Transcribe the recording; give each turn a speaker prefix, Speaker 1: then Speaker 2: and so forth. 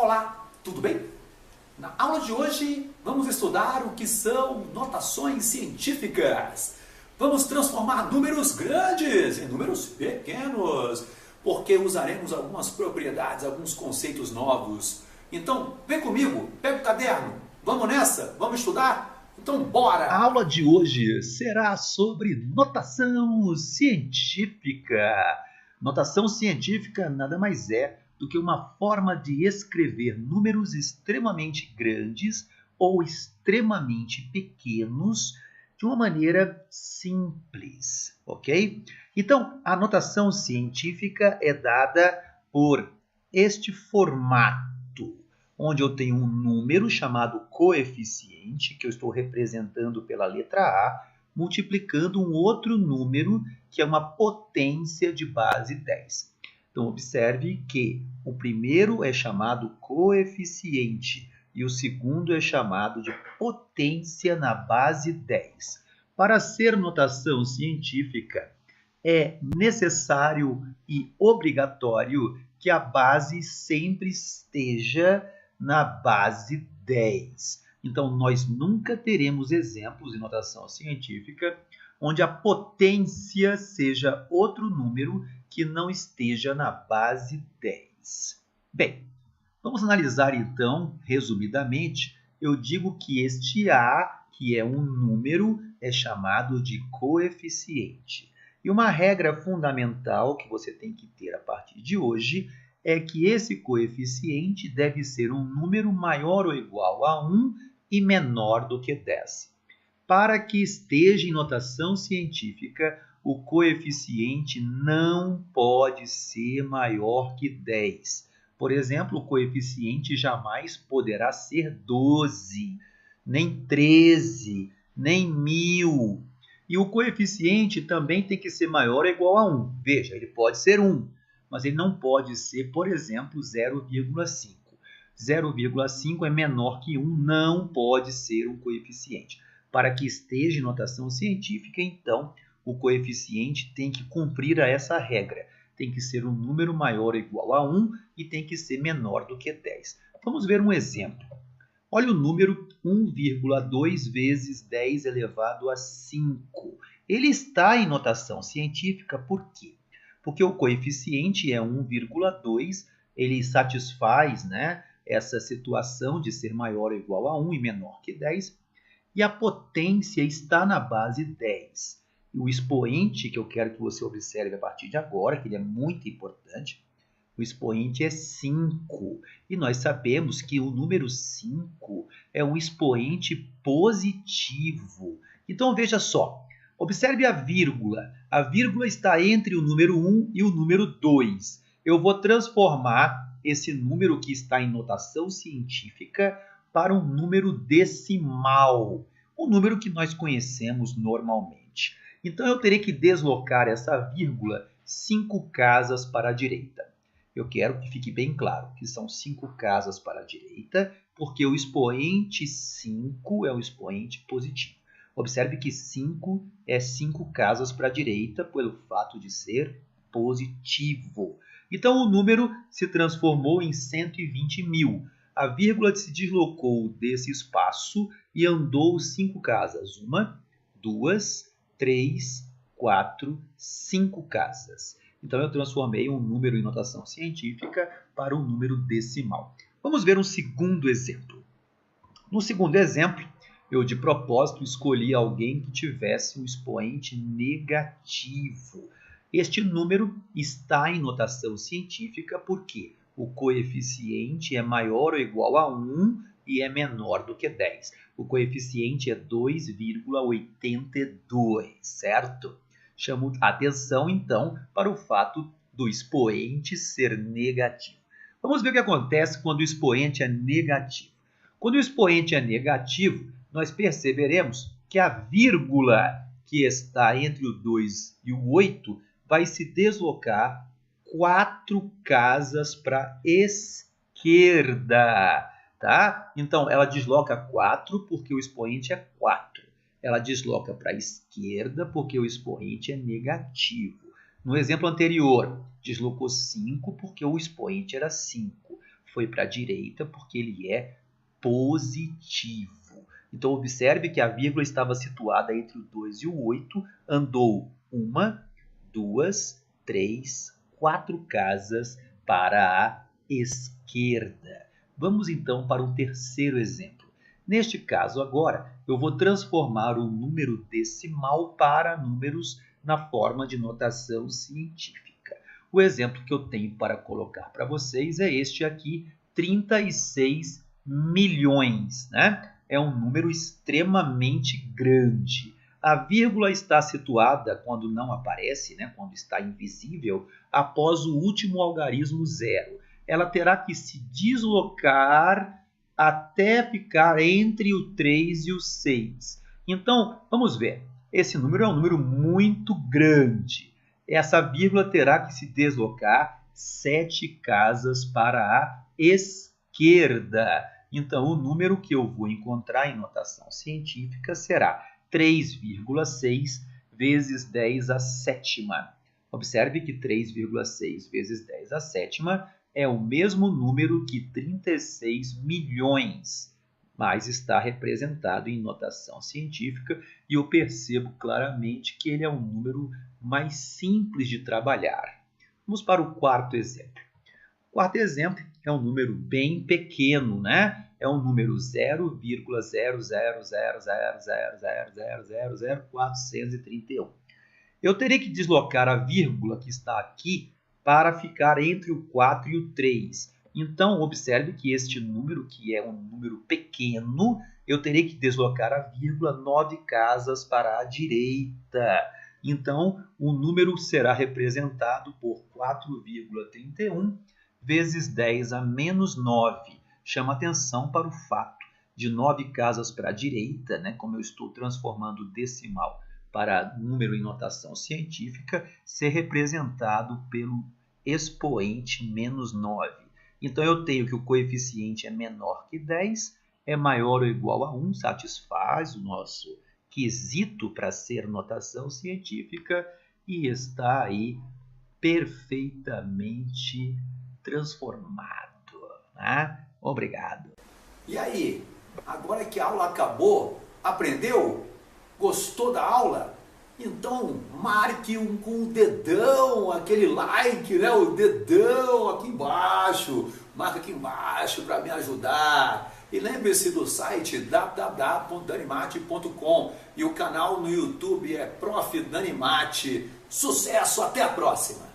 Speaker 1: Olá, tudo bem? Na aula de hoje vamos estudar o que são notações científicas. Vamos transformar números grandes em números pequenos, porque usaremos algumas propriedades, alguns conceitos novos. Então, vem comigo, pega o caderno, vamos nessa? Vamos estudar? Então, bora!
Speaker 2: A aula de hoje será sobre notação científica. Notação científica nada mais é do que uma forma de escrever números extremamente grandes ou extremamente pequenos de uma maneira simples, ok? Então, a notação científica é dada por este formato, onde eu tenho um número chamado coeficiente, que eu estou representando pela letra A, multiplicando um outro número, que é uma potência de base 10. Então, observe que o primeiro é chamado coeficiente e o segundo é chamado de potência na base 10. Para ser notação científica, é necessário e obrigatório que a base sempre esteja na base 10. Então, nós nunca teremos exemplos em notação científica onde a potência seja outro número que não esteja na base 10. Bem, vamos analisar então, resumidamente, eu digo que este A, que é um número, é chamado de coeficiente. E uma regra fundamental que você tem que ter a partir de hoje é que esse coeficiente deve ser um número maior ou igual a 1 e menor do que 10. Para que esteja em notação científica, o coeficiente não pode ser maior que 10. Por exemplo, o coeficiente jamais poderá ser 12, nem 13, nem 1000. E o coeficiente também tem que ser maior ou igual a 1. Veja, ele pode ser 1, mas ele não pode ser, por exemplo, 0,5. 0,5 é menor que 1, não pode ser um coeficiente. Para que esteja em notação científica, então, o coeficiente tem que cumprir essa regra. Tem que ser um número maior ou igual a 1 e tem que ser menor do que 10. Vamos ver um exemplo. Olha o número 1,2 vezes 10 elevado a 5. Ele está em notação científica por quê? Porque o coeficiente é 1,2, ele satisfaz, essa situação de ser maior ou igual a 1 e menor que 10. E a potência está na base 10. E o expoente, que eu quero que você observe a partir de agora, que ele é muito importante, o expoente é 5. E nós sabemos que o número 5 é um expoente positivo. Então, veja só, observe a vírgula. A vírgula está entre o número 1 e o número 2. Eu vou transformar esse número que está em notação científica para um número decimal, um número que nós conhecemos normalmente. Então, eu terei que deslocar essa vírgula 5 casas para a direita. Eu quero que fique bem claro que são 5 casas para a direita, porque o expoente 5 é um expoente positivo. Observe que 5 é 5 casas para a direita, pelo fato de ser positivo. Então, o número se transformou em 120.000. A vírgula se deslocou desse espaço e andou 5 casas. 1, 2, 3, 4, 5 casas. Então, eu transformei um número em notação científica para um número decimal. Vamos ver um segundo exemplo. No segundo exemplo, eu de propósito escolhi alguém que tivesse um expoente negativo. Este número está em notação científica porque o coeficiente é maior ou igual a 1 e é menor do que 10. O coeficiente é 2,82, certo? Chamo a atenção, então, para o fato do expoente ser negativo. Vamos ver o que acontece quando o expoente é negativo. Quando o expoente é negativo, nós perceberemos que a vírgula que está entre o 2 e o 8 vai se deslocar 4 casas para a esquerda, tá? Então, ela desloca 4 porque o expoente é 4. Ela desloca para a esquerda porque o expoente é negativo. No exemplo anterior, deslocou 5 porque o expoente era 5. foi para a direita porque ele é positivo. Então, observe que a vírgula estava situada entre o 2 e o 8, andou 1, 2, 3, 4 casas para a esquerda. Vamos então para um terceiro exemplo. Neste caso agora, eu vou transformar o número decimal para números na forma de notação científica. O exemplo que eu tenho para colocar para vocês é este aqui, 36 milhões, né? É um número extremamente grande. A vírgula está situada, quando não aparece, né? Quando está invisível, após o último algarismo 0. Ela terá que se deslocar até ficar entre o 3 e o 6. Então, vamos ver. Esse número é um número muito grande. Essa vírgula terá que se deslocar 7 casas para a esquerda. Então, o número que eu vou encontrar em notação científica será 3,6 vezes 10 à sétima. Observe que 3,6 vezes 10 à sétima é o mesmo número que 36 milhões, mas está representado em notação científica e eu percebo claramente que ele é um número mais simples de trabalhar. Vamos para o quarto exemplo. O quarto exemplo é um número bem pequeno, né? É um número 0,000000000431. Eu terei que deslocar a vírgula que está aqui para ficar entre o 4 e o 3. Então, observe que este número, que é um número pequeno, eu terei que deslocar a vírgula 9 casas para a direita. Então, o número será representado por 4,31 vezes 10 a menos 9. Chama atenção para o fato de 9 casas para a direita, né, como eu estou transformando o decimal para número em notação científica, ser representado pelo expoente menos 9. Então, eu tenho que o coeficiente é menor que 10, é maior ou igual a 1, satisfaz o nosso quesito para ser notação científica e está aí perfeitamente transformado, né? Obrigado.
Speaker 1: E aí, agora que a aula acabou, aprendeu? Gostou da aula? Então marque com o dedão, aquele like, né? O dedão aqui embaixo. Marca aqui embaixo para me ajudar. E lembre-se do site www.danimate.com e o canal no YouTube é Prof. Danimate. Sucesso, até a próxima!